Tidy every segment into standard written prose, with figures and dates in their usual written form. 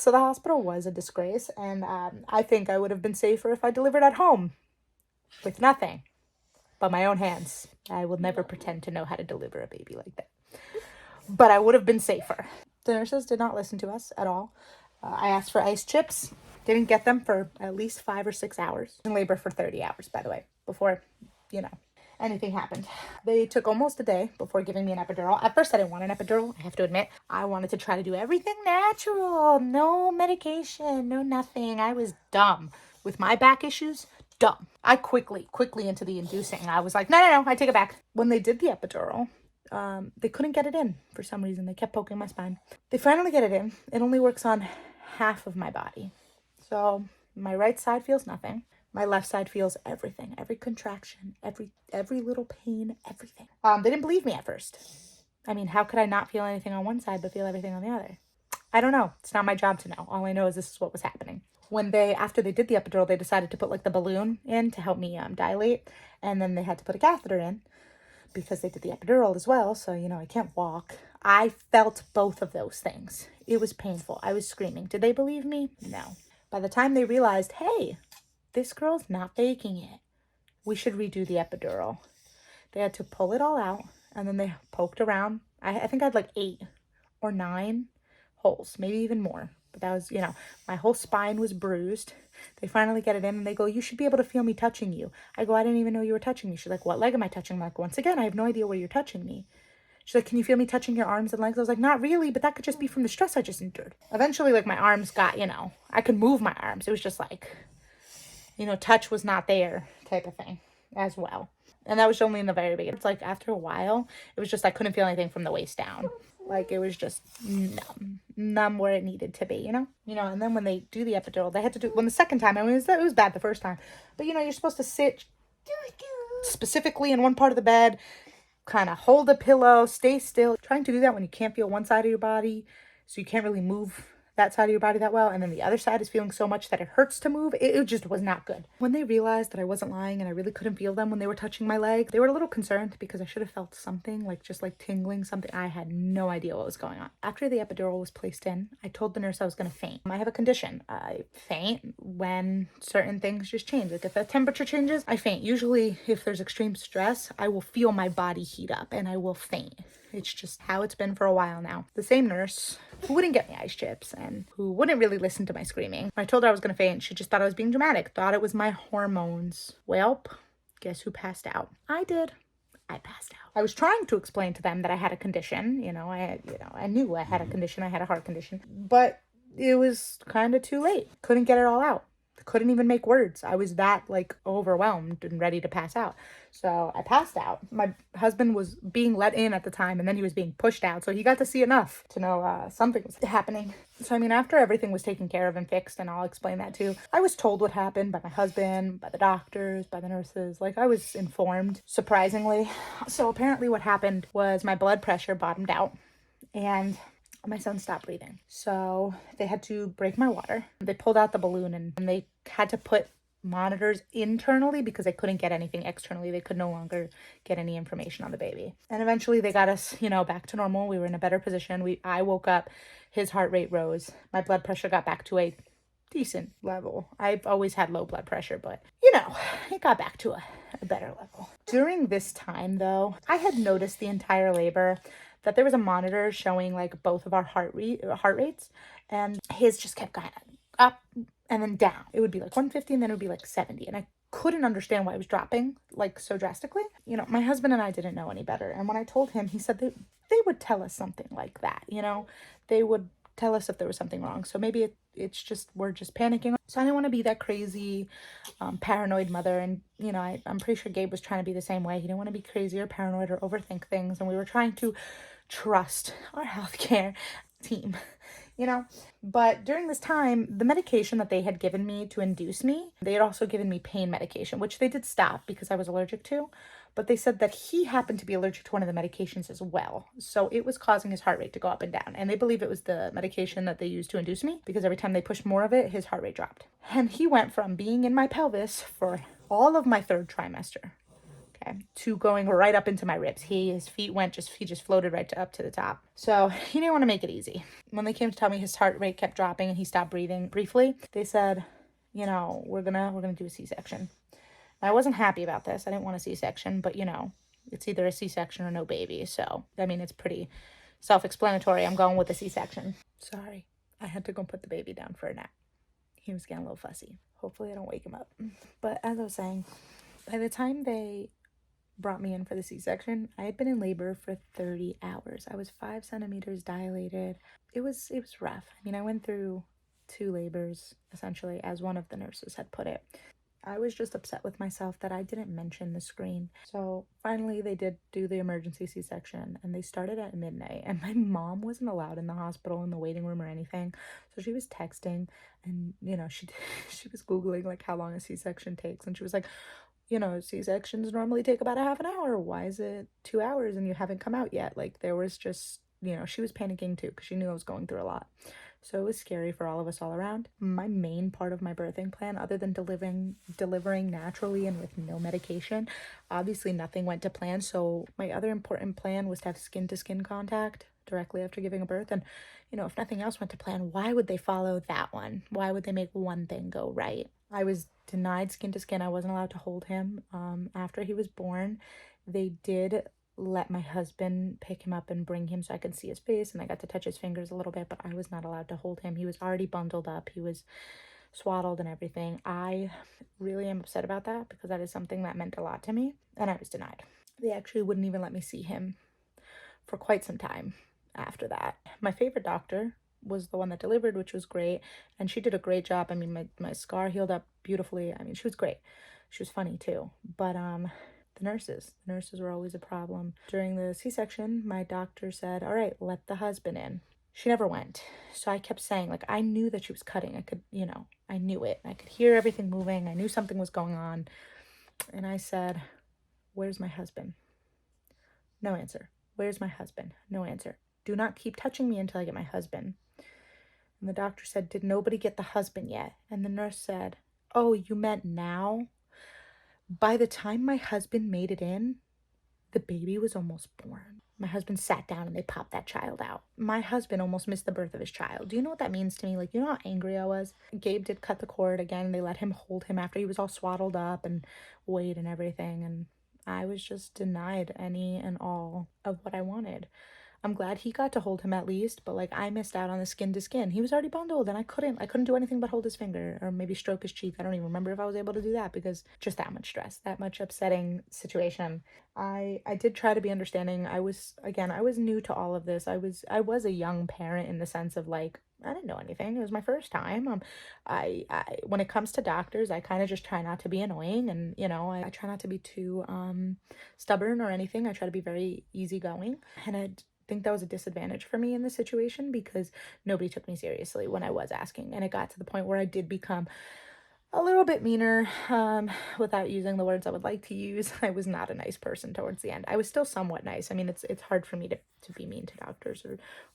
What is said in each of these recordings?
So the hospital was a disgrace, and I think I would have been safer if I delivered at home with nothing but my own hands. I will never pretend to know how to deliver a baby like that. But I would have been safer. The nurses did not listen to us at all. I asked for ice chips. Didn't get them for at least 5 or 6 hours. In labor for 30 hours, by the way, before, anything happened. They took almost a day before giving me an epidural. At first, I didn't want an epidural, I have to admit. I wanted to try to do everything natural. No medication, no nothing. I was dumb. With my back issues, dumb. I quickly into the inducing. I was like, no, I take it back. When they did the epidural, they couldn't get it in for some reason. They kept poking my spine. They finally get it in. It only works on half of my body. So my right side feels nothing. My left side feels everything, every contraction, every little pain, everything. They didn't believe me at first. I mean, how could I not feel anything on one side but feel everything on the other? I don't know. It's not my job to know. All I know is this is what was happening. After they did the epidural, they decided to put like the balloon in to help me dilate. And then they had to put a catheter in because they did the epidural as well. So, I can't walk. I felt both of those things. It was painful. I was screaming. Did they believe me? No. By the time they realized, hey, this girl's not faking it, we should redo the epidural. They had to pull it all out, and then they poked around. I think I had like 8 or 9 holes, maybe even more. But that was, my whole spine was bruised. They finally get it in, and they go, you should be able to feel me touching you. I go, I didn't even know you were touching me. She's like, what leg am I touching? I'm like, once again, I have no idea where you're touching me. She's like, can you feel me touching your arms and legs? I was like, not really, but that could just be from the stress I just endured. Eventually, like, my arms got, I could move my arms. It was just like, touch was not there type of thing as well. And that was only in the very beginning. It's like after a while, it was just I couldn't feel anything from the waist down. Like it was just numb where it needed to be, And then when they do the epidural, they had to do, when the second time, I mean, it was bad the first time. But, you're supposed to sit specifically in one part of the bed, kind of hold a pillow, stay still. Trying to do that when you can't feel one side of your body, so you can't really move that side of your body that well, and then the other side is feeling so much that it hurts to move. It just was not good. When they realized that I wasn't lying and I really couldn't feel them when they were touching my leg, they were a little concerned because I should have felt something, like just like tingling, something. I had no idea what was going on. After the epidural was placed in, I told the nurse I was going to faint. I have a condition. I faint when certain things just change. Like if the temperature changes, I faint. Usually if there's extreme stress, I will feel my body heat up and I will faint. It's just how it's been for a while now. The same nurse who wouldn't get me ice chips and who wouldn't really listen to my screaming. When I told her I was going to faint, she just thought I was being dramatic, thought it was my hormones. Welp, guess who passed out? I did. I passed out. I was trying to explain to them that I had a condition. I knew I had a condition. I had a heart condition. But it was kind of too late. Couldn't get it all out. Couldn't even make words. I was that overwhelmed and ready to pass out. So I passed out. My husband was being let in at the time, and then he was being pushed out. So he got to see enough to know something was happening. So, after everything was taken care of and fixed, and I'll explain that too, I was told what happened by my husband, by the doctors, by the nurses. I was informed, surprisingly. So apparently what happened was my blood pressure bottomed out, and my son stopped breathing. So they had to break my water. They pulled out the balloon and they had to put monitors internally because they couldn't get anything externally. They could no longer get any information on the baby. And eventually they got us, back to normal. We were in a better position. I woke up, his heart rate rose. My blood pressure got back to a decent level. I've always had low blood pressure, but it got back to a better level. During this time though, I had noticed the entire labor that there was a monitor showing both of our heart rates, and his just kept going up and then down. It would be 150 and then it would be 70, and I couldn't understand why it was dropping so drastically. My husband and I didn't know any better, and when I told him, he said they would tell us something like that. They would tell us if there was something wrong. So maybe it's just we're just panicking. So I didn't want to be that crazy paranoid mother, and I'm pretty sure Gabe was trying to be the same way. He didn't want to be crazy or paranoid or overthink things, and we were trying to trust our healthcare team, But during this time, the medication that they had given me to induce me, they had also given me pain medication, which they did stop because I was allergic to. But they said that he happened to be allergic to one of the medications as well. So it was causing his heart rate to go up and down. And they believe it was the medication that they used to induce me, because every time they pushed more of it, his heart rate dropped. And he went from being in my pelvis for all of my 3rd trimester. Okay, to going right up into my ribs. His feet he just floated right up to the top. So he didn't want to make it easy. When they came to tell me his heart rate kept dropping and he stopped breathing briefly, they said, you know, we're gonna do a C-section. I wasn't happy about this. I didn't want a C-section, but you know, it's either a C-section or no baby. So, I mean, it's pretty self-explanatory. I'm going with a C-section. Sorry, I had to go put the baby down for a nap. He was getting a little fussy. Hopefully I don't wake him up. But as I was saying, by the time they brought me in for the C-section, I had been in labor for 30 hours. I was 5 centimeters dilated. It was rough. I mean, I went through 2 labors, essentially, as one of the nurses had put it. I was just upset with myself that I didn't mention the screen. So finally they did do the emergency C-section and they started at midnight, and my mom wasn't allowed in the hospital in the waiting room or anything. So she was texting and, you know, she was Googling like how long a C-section takes, and she was like, you know, C-sections normally take about a half an hour. Why is it 2 hours and you haven't come out yet? Like there was just, you know, she was panicking too because she knew I was going through a lot. So it was scary for all of us all around. My main part of my birthing plan, other than delivering naturally and with no medication, obviously nothing went to plan. So my other important plan was to have skin to skin contact directly after giving a birth. And, you know, if nothing else went to plan, why would they follow that one? Why would they make one thing go right? I was denied skin to skin. I wasn't allowed to hold him after he was born. They did let my husband pick him up and bring him so I could see his face, and I got to touch his fingers a little bit, but I was not allowed to hold him. He was already bundled up. He was swaddled and everything. I really am upset about that because that is something that meant a lot to me, and I was denied. They actually wouldn't even let me see him for quite some time after that. My favorite doctor was the one that delivered, which was great, and she did a great job. I mean, my scar healed up beautifully. I mean, she was great. She was funny too. But the nurses were always a problem. During the C-section, my doctor said, all right, let the husband in. She never went. So I kept saying, like, I knew that she was cutting. I could, you know, I knew it. I could hear everything moving. I knew something was going on. And I said, where's my husband? No answer. Where's my husband? No answer. Do not keep touching me until I get my husband. And the doctor said, did nobody get the husband yet? And the nurse said, oh, you meant now? By the time my husband made it in, the baby was almost born. My husband sat down and they popped that child out. My husband almost missed the birth of his child. Do you know what that means to me? Like, you know how angry I was? Gabe did cut the cord again. They let him hold him after he was all swaddled up and weighed and everything. And I was just denied any and all of what I wanted. I'm glad he got to hold him at least, but like I missed out on the skin to skin. He was already bundled and I couldn't do anything but hold his finger or maybe stroke his cheek. I don't even remember if I was able to do that because just that much stress, that much upsetting situation. I did try to be understanding. I was new to all of this. I was a young parent in the sense of like I didn't know anything. It was my first time. I when it comes to doctors, I kind of just try not to be annoying, and you know, I try not to be too stubborn or anything. I try to be very easygoing, and I think that was a disadvantage for me in this situation because nobody took me seriously when I was asking, and it got to the point where I did become a little bit meaner, without using the words I would like to use. I was not a nice person towards the end. I was still somewhat nice. I mean, it's hard for me to be mean to doctors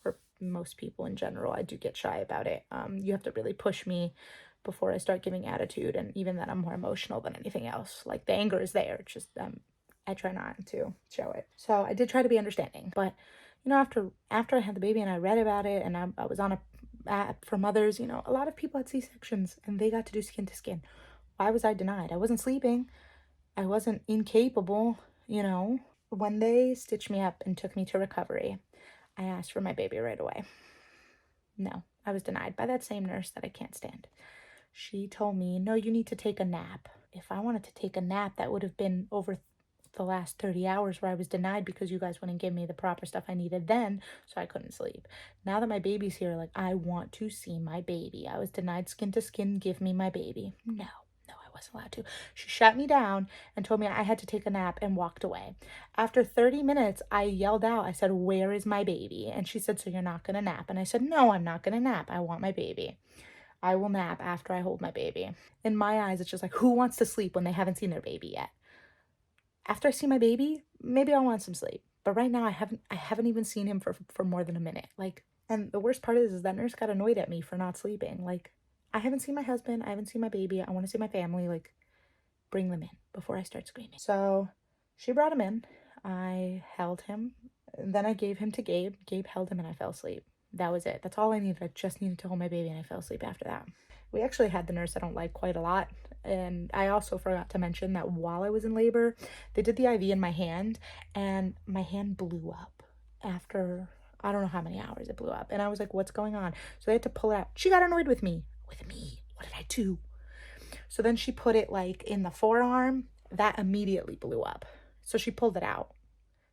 or most people in general. I do get shy about it. You have to really push me before I start giving attitude, and even then I'm more emotional than anything else. Like the anger is there, it's just I try not to show it. So I did try to be understanding, but you know, after I had the baby and I read about it, and I was on a app for mothers, you know, a lot of people had C-sections and they got to do skin to skin. Why was I denied? I wasn't sleeping. I wasn't incapable, you know. When they stitched me up and took me to recovery, I asked for my baby right away. No, I was denied by that same nurse that I can't stand. She told me, no, you need to take a nap. If I wanted to take a nap, that would have been over the last 30 hours where I was denied because you guys wouldn't give me the proper stuff I needed then, so I couldn't sleep. Now that my baby's here, like, I want to see my baby. I was denied skin to skin, give me my baby. No, I wasn't allowed to. She shut me down and told me I had to take a nap and walked away. After 30 minutes, I yelled out, I said, where is my baby? And she said, so you're not gonna nap? And I said, no, I'm not gonna nap. I want my baby. I will nap after I hold my baby. In my eyes, it's just like, who wants to sleep when they haven't seen their baby yet? After I see my baby, maybe I'll want some sleep. But right now I haven't even seen him for more than a minute. Like, and the worst part is that nurse got annoyed at me for not sleeping. Like, I haven't seen my husband, I haven't seen my baby, I want to see my family, like, bring them in before I start screaming. So She brought him in. I held him. Then I gave him to Gabe. Gabe held him and I fell asleep. That was it. That's all I needed. I just needed to hold my baby and I fell asleep after that. We actually had the nurse I don't like quite a lot. And I also forgot to mention that while I was in labor, they did the IV in my hand and my hand blew up after I don't know how many hours it blew up. And I was like, what's going on? So they had to pull it out. She got annoyed with me. With me. What did I do? So then she put it like in the forearm. That immediately blew up. So she pulled it out.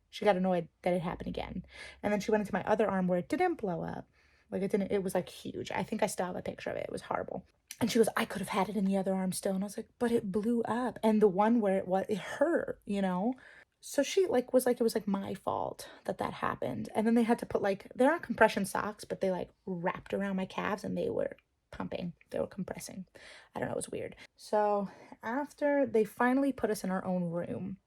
She got annoyed that it happened again. And then she went into my other arm where it didn't blow up. Like it was like huge. I think I still have a picture of it. It was horrible. And she goes, I could have had it in the other arm still. And I was like, but it blew up. And the one where it hurt, you know? So she like was like, it was like my fault that happened. And then they had to put like, they're not compression socks, but they like wrapped around my calves and they were pumping. They were compressing. I don't know. It was weird. So after they finally put us in our own room,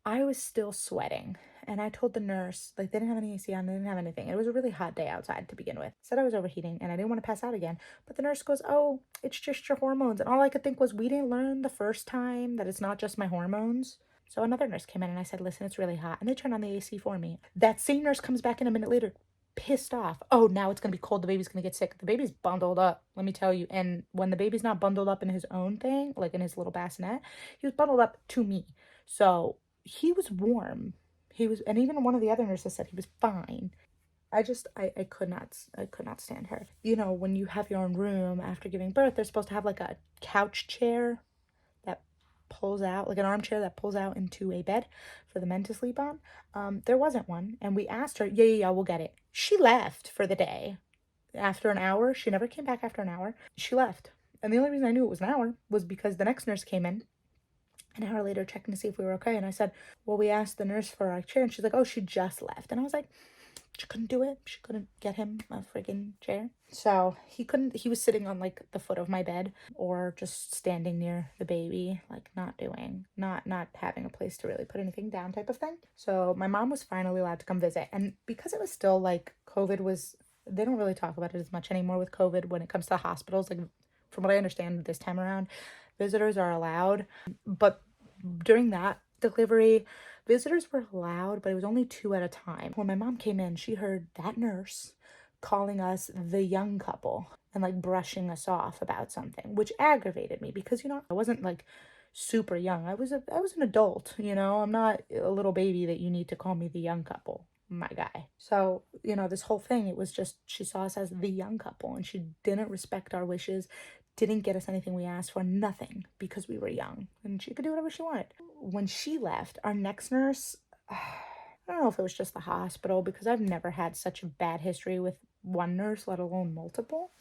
I was still sweating. And I told the nurse, like, they didn't have any AC on, they didn't have anything. It was a really hot day outside to begin with. I said I was overheating and I didn't want to pass out again. But the nurse goes, oh, it's just your hormones. And all I could think was, we didn't learn the first time that it's not just my hormones. So another nurse came in and I said, listen, it's really hot. And they turned on the AC for me. That same nurse comes back in a minute later, pissed off. Oh, now it's going to be cold. The baby's going to get sick. The baby's bundled up, let me tell you. And when the baby's not bundled up in his own thing, like in his little bassinet, he was bundled up to me. So he was warm. He was, and even one of the other nurses said he was fine. I could not stand her. You know, when you have your own room after giving birth, they're supposed to have like a couch chair that pulls out, like an armchair that pulls out into a bed for the men to sleep on. There wasn't one. And we asked her, yeah, we'll get it. She left for the day. After an hour, she never came back after an hour. She left. And the only reason I knew it was an hour was because the next nurse came in an hour later checking to see if we were okay. And I said, well, we asked the nurse for our chair. And she's like, oh, she just left. And I was like, she couldn't do it. She couldn't get him a friggin' chair. So he was sitting on like the foot of my bed or just standing near the baby, like not having a place to really put anything down type of thing. So my mom was finally allowed to come visit. And because it was still like they don't really talk about it as much anymore with COVID when it comes to hospitals. Like from what I understand this time around, visitors are allowed, but during that delivery, visitors were allowed, but it was only 2 at a time. When my mom came in, she heard that nurse calling us the young couple and like brushing us off about something, which aggravated me because, you know, I wasn't like super young. I was an adult, you know. I'm not a little baby that you need to call me the young couple, my guy. So, you know, this whole thing, it was just, she saw us as the young couple and she didn't respect our wishes, didn't get us anything we asked for, nothing, because we were young and she could do whatever she wanted. When she left, our next nurse, I don't know if it was just the hospital because I've never had such a bad history with one nurse, let alone multiple.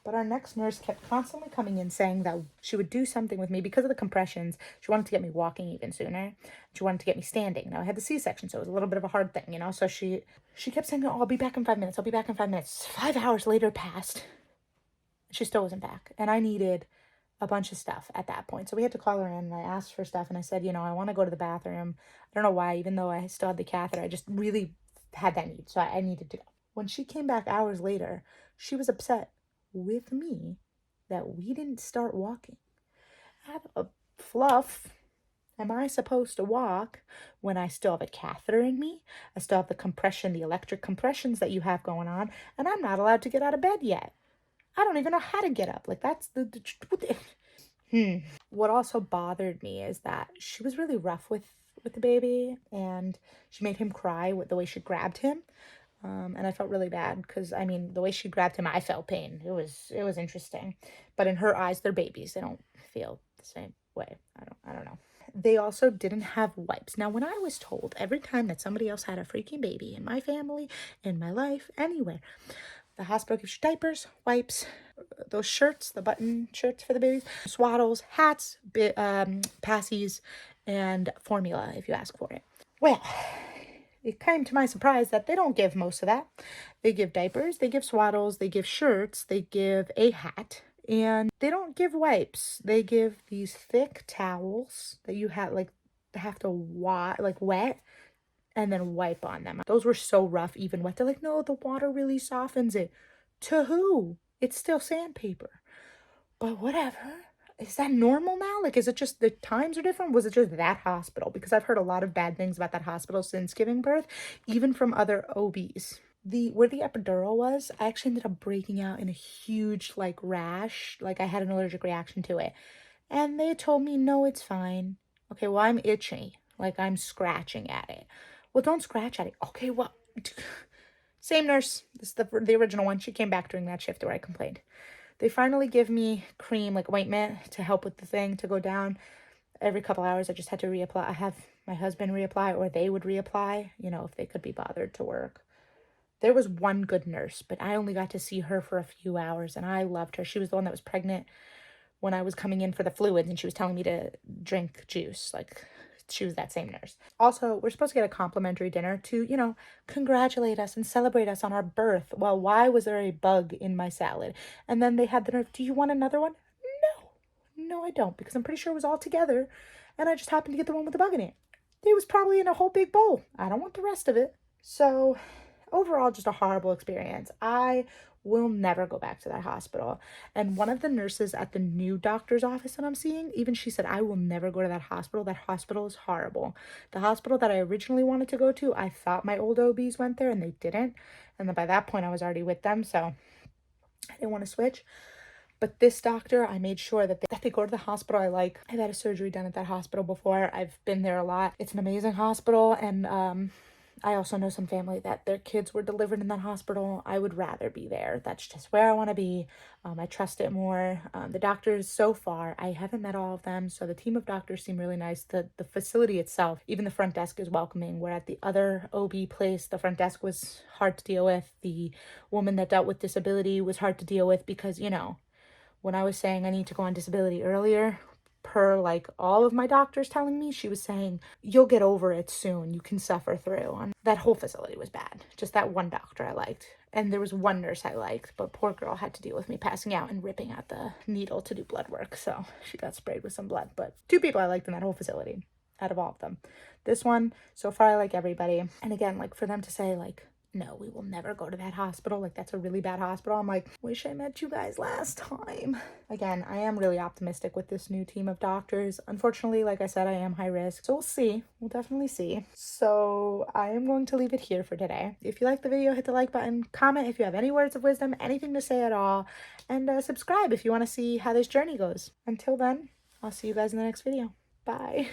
But our next nurse kept constantly coming in saying that she would do something with me because of the compressions. She wanted to get me walking even sooner. She wanted to get me standing. Now I had the C-section, so it was a little bit of a hard thing, you know. So she kept saying, oh, I'll be back in 5 minutes. I'll be back in 5 minutes. 5 hours later passed. She still wasn't back. And I needed a bunch of stuff at that point. So we had to call her in and I asked for stuff and I said, you know, I want to go to the bathroom. I don't know why, even though I still had the catheter, I just really had that need. So I needed to go. When she came back hours later, she was upset with me that we didn't start walking. Out of fluff, am I supposed to walk when I still have a catheter in me? I still have the compression, the electric compressions that you have going on, and I'm not allowed to get out of bed yet. I don't even know how to get up. Like, that's What also bothered me is that she was really rough with the baby, and she made him cry with the way she grabbed him. And I felt really bad because, I mean, the way she grabbed him, I felt pain. It was interesting. But in her eyes, they're babies. They don't feel the same way. I don't know. They also didn't have wipes. Now, when I was told every time that somebody else had a freaking baby in my family, in my life, anywhere, the hospital gives you diapers, wipes, those shirts, the button shirts for the babies, swaddles, hats, passies, and formula if you ask for it. Well, it came to my surprise that they don't give most of that. They give diapers, they give swaddles, they give shirts, they give a hat, and they don't give wipes. They give these thick towels that you have to wet and then wipe on them. Those were so rough, even wet. They're like, no, the water really softens it. To who? It's still sandpaper. But whatever. is that normal now? Like, is it just the times are different? Was it just that hospital? Because I've heard a lot of bad things about that hospital since giving birth, even from other OBs. Where the epidural was, I actually ended up breaking out in a huge like rash. Like I had an allergic reaction to it. And they told me, no, it's fine. Okay, well, I'm itchy. Like I'm scratching at it. Well, don't scratch at it. Okay, well, same nurse. This is the original one. She came back during that shift where I complained. They finally give me cream, like ointment, to help with the thing to go down. Every couple hours, I just had to reapply. I have my husband reapply, or they would reapply, if they could be bothered to work. There was one good nurse, but I only got to see her for a few hours, and I loved her. She was the one that was pregnant when I was coming in for the fluids, and she was telling me to drink juice. Like, she was that same nurse. Also, we're supposed to get a complimentary dinner to, congratulate us and celebrate us on our birth. Well, why was there a bug in my salad? And then they had the nerve, do you want another one? No, I don't, because I'm pretty sure it was all together, and I just happened to get the one with the bug in it. It was probably in a whole big bowl. I don't want the rest of it. So, overall, just a horrible experience. I will never go back to that hospital. And one of the nurses at the new doctor's office that I'm seeing, even she said, I will never go to that hospital. That hospital is horrible. The hospital that I originally wanted to go to, I thought my old OBs went there and they didn't. And then by that point, I was already with them. So I didn't want to switch. But this doctor, I made sure that they go to the hospital I like. I've had a surgery done at that hospital before. I've been there a lot. It's an amazing hospital. And I also know some family that their kids were delivered in that hospital. I would rather be there. That's just where I want to be. I trust it more. The doctors so far, I haven't met all of them. So the team of doctors seem really nice. The facility itself, even the front desk is welcoming. Where at the other OB place, the front desk was hard to deal with. The woman that dealt with disability was hard to deal with because, when I was saying I need to go on disability earlier, per like all of my doctors telling me, she was saying, you'll get over it soon. You can suffer through. And that whole facility was bad. Just that one doctor I liked. And there was one nurse I liked, but poor girl had to deal with me passing out and ripping out the needle to do blood work. So she got sprayed with some blood. But 2 people I liked in that whole facility out of all of them. This one, so far I like everybody. And again, like for them to say like, no, we will never go to that hospital. Like, that's a really bad hospital. I'm like, wish I met you guys last time. Again, I am really optimistic with this new team of doctors. Unfortunately, like I said, I am high risk. So we'll see. We'll definitely see. So I am going to leave it here for today. If you like the video, hit the like button. Comment if you have any words of wisdom, anything to say at all. And subscribe if you want to see how this journey goes. Until then, I'll see you guys in the next video. Bye.